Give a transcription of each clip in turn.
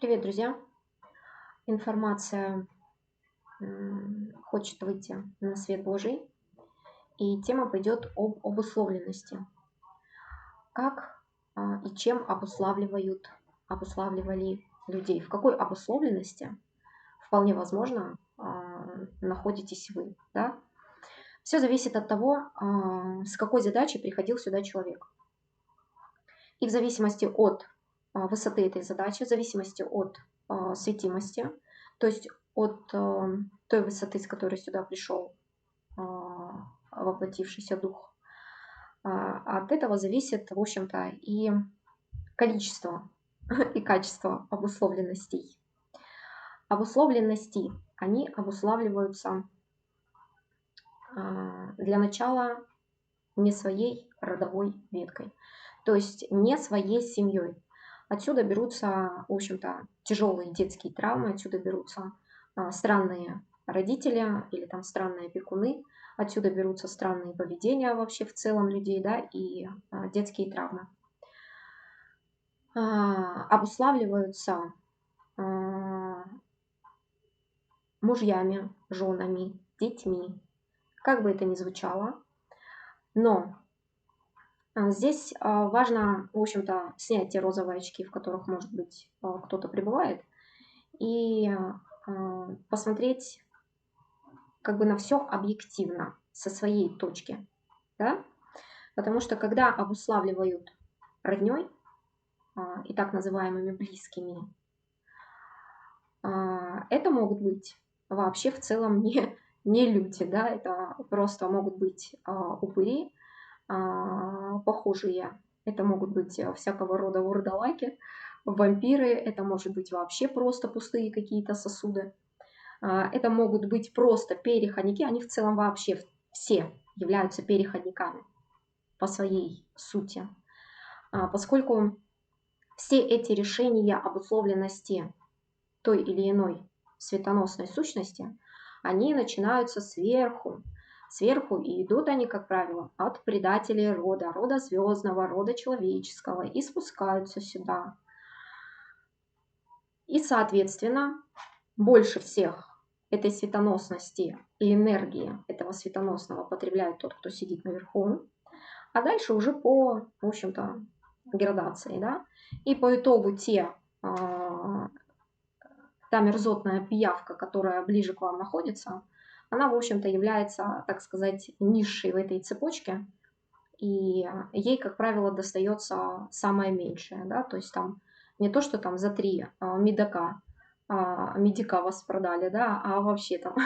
Привет, друзья! Информация хочет выйти на свет Божий, и тема пойдет об обусловленности. Как и чем обуславливали людей? В какой обусловленности, вполне возможно, находитесь вы? Да? Все зависит от того, с какой задачей приходил сюда человек. И в зависимости от высоты этой задачи, в зависимости от светимости, то есть от той высоты, с которой сюда пришел воплотившийся дух, от этого зависит, в общем-то, и количество, и качество обусловленностей. Обусловленности, они обуславливаются для начала не своей родовой веткой, то есть не своей семьей. Отсюда берутся, в общем-то, тяжелые детские травмы, отсюда берутся странные родители или там странные опекуны, отсюда берутся странные поведения вообще в целом людей, да, и детские травмы. Обуславливаются мужьями, женами, детьми, как бы это ни звучало, но здесь важно, в общем-то, снять те розовые очки, в которых, может быть, кто-то пребывает, и посмотреть как бы на все объективно, со своей точки. Да? Потому что когда обуславливают родней и так называемыми близкими, это могут быть вообще в целом не люди, да, это просто могут быть упыри, похожие. Это могут быть всякого рода вурдалаки, вампиры, это может быть вообще просто пустые какие-то сосуды. Это могут быть просто переходники, они в целом вообще все являются переходниками по своей сути. Поскольку все эти решения обусловленности той или иной светоносной сущности, они начинаются сверху, и идут они, как правило, от предателей рода, рода звездного, рода человеческого, и спускаются сюда. И, соответственно, больше всех этой светоносности и энергии этого светоносного потребляет тот, кто сидит наверху, а дальше уже по, в общем-то, градации, да, и по итогу та мерзотная пиявка, которая ближе к вам находится, она, в общем-то, является, так сказать, низшей в этой цепочке, и ей, как правило, достается самое меньшее, да, то есть там не то, что там за 3 медика вас продали, да, а вообще там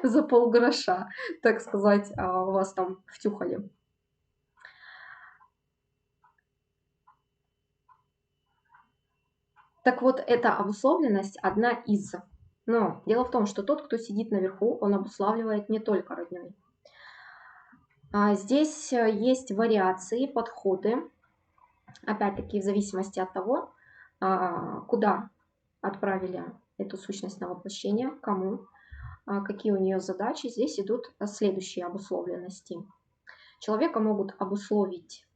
за полгроша, так сказать, вас там втюхали. Так вот, эта обусловленность одна из. Но дело в том, что тот, кто сидит наверху, он обуславливает не только родней. Здесь есть вариации, подходы, опять-таки в зависимости от того, куда отправили эту сущность на воплощение, кому, какие у нее задачи. Здесь идут следующие обусловленности. Человека могут обусловить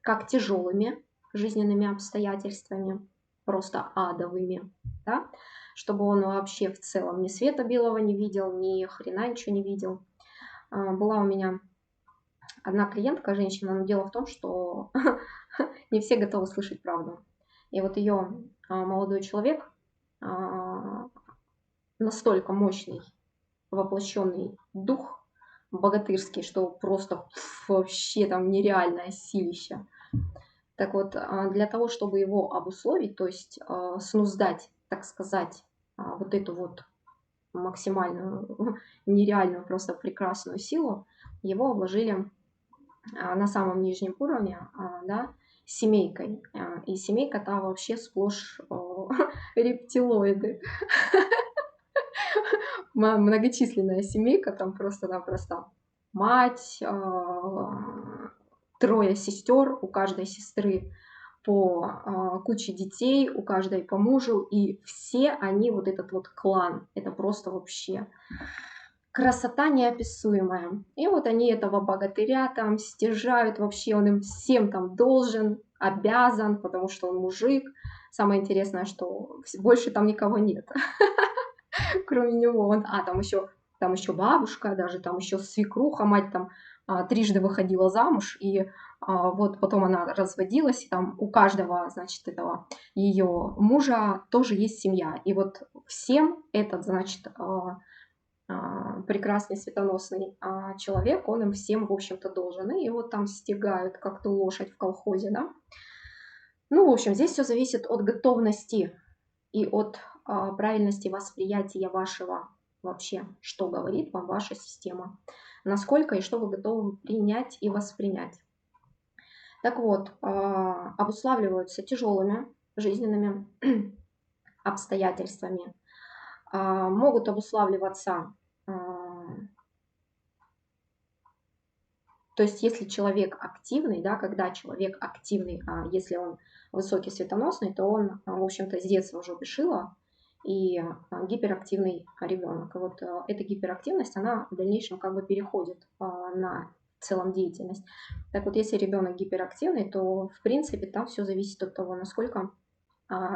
как тяжелыми жизненными обстоятельствами, просто адовыми, да? Чтобы он вообще в целом ни света белого не видел, ни хрена ничего не видел. Была у меня одна клиентка, женщина, но дело в том, что не все готовы слышать правду. И вот ее молодой человек, настолько мощный, воплощенный дух богатырский, что просто вообще там нереальное силище. Так вот, для того, чтобы его обусловить, то есть снуздать, так сказать, вот эту вот максимальную, нереальную, просто прекрасную силу, его обложили на самом нижнем уровне, да, семейкой. И семейка там вообще сплошь рептилоиды. Многочисленная семейка, там просто-напросто мать, 3 сестер, у каждой сестры по куче детей, у каждой по мужу, и все они вот этот вот клан. Это просто вообще красота неописуемая. И вот они этого богатыря там стяжают, вообще он им всем там должен, обязан, потому что он мужик. Самое интересное, что больше там никого нет, кроме него. Там еще бабушка, даже там еще свекруха, мать там трижды выходила замуж, и вот потом она разводилась, и там у каждого, значит, этого ее мужа тоже есть семья. И вот всем этот, значит, прекрасный светоносный человек, он им всем, в общем-то, должен. И его там стягают, как ту лошадь в колхозе, да. Ну, в общем, здесь все зависит от готовности и от правильности восприятия вашего вообще, что говорит вам ваша система, насколько и что вы готовы принять и воспринять. Так вот, обуславливаются тяжелыми жизненными обстоятельствами, могут обуславливаться, то есть если человек активный, да, когда человек активный, если он высокий светоносный, то он, в общем-то, с детства уже бешила и гиперактивный ребенок. И вот эта гиперактивность, она в дальнейшем как бы переходит на в целом деятельность. Так вот, если ребенок гиперактивный, то в принципе там все зависит от того, насколько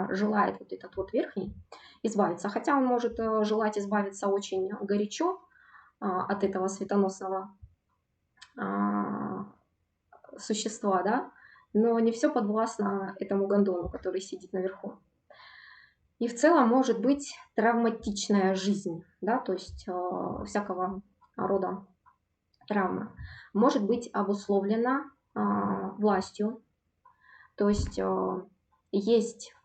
желает вот этот вот верхний избавиться. Хотя он может желать избавиться очень горячо от этого светоносного существа, да, но не все подвластно этому гондону, который сидит наверху. И в целом может быть травматичная жизнь, да, то есть всякого рода травма может быть обусловлена властью, то есть есть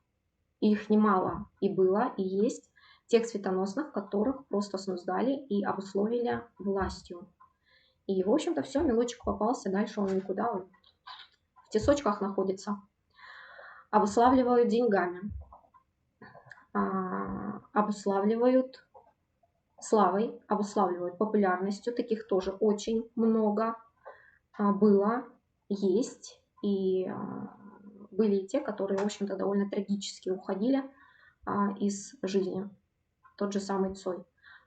их немало и было, и есть тех светоносных, которых просто снуздали и обусловили властью. И, в общем-то, все, мелочек попался, дальше он никуда, он в тесочках находится. Обуславливают деньгами, обуславливают славой, обуславливают популярностью. Таких тоже очень много было, есть. И были и те, которые, в общем-то, довольно трагически уходили из жизни. Тот же самый Цой.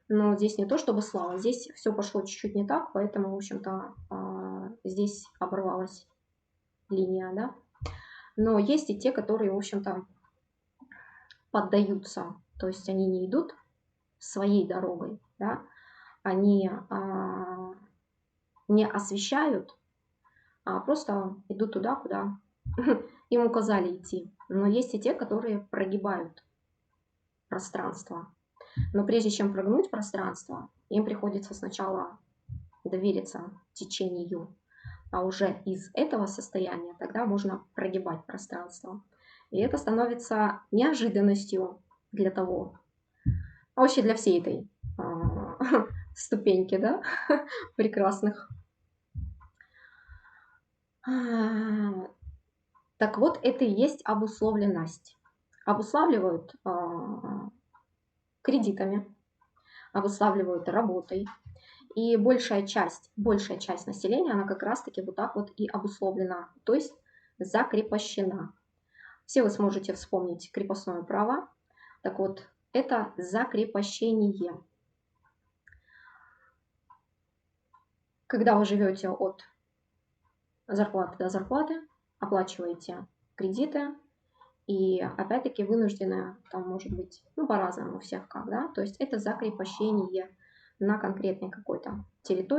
Но здесь не то чтобы слава, здесь все пошло чуть-чуть не так, поэтому, в общем-то, здесь оборвалась линия, да. Но есть и те, которые, в общем-то, поддаются, то есть они не идут своей дорогой, да, они не освещают, а просто идут туда, куда им указали идти. Но есть и те, которые прогибают пространство. Но прежде чем прогнуть пространство, им приходится сначала довериться течению, а уже из этого состояния тогда можно прогибать пространство. И это становится неожиданностью для того, вообще для всей этой ступеньки, да, прекрасных. Так вот, это и есть обусловленность. Обуславливают кредитами, обуславливают работой. И большая часть населения, она как раз-таки вот так вот и обусловлена, то есть закрепощена. Все вы сможете вспомнить крепостное право. Так вот, это закрепощение. Когда вы живете от зарплаты до зарплаты, оплачиваете кредиты, и опять-таки вынуждены, там может быть, ну по-разному у всех как, да, то есть это закрепощение на конкретной какой-то территории.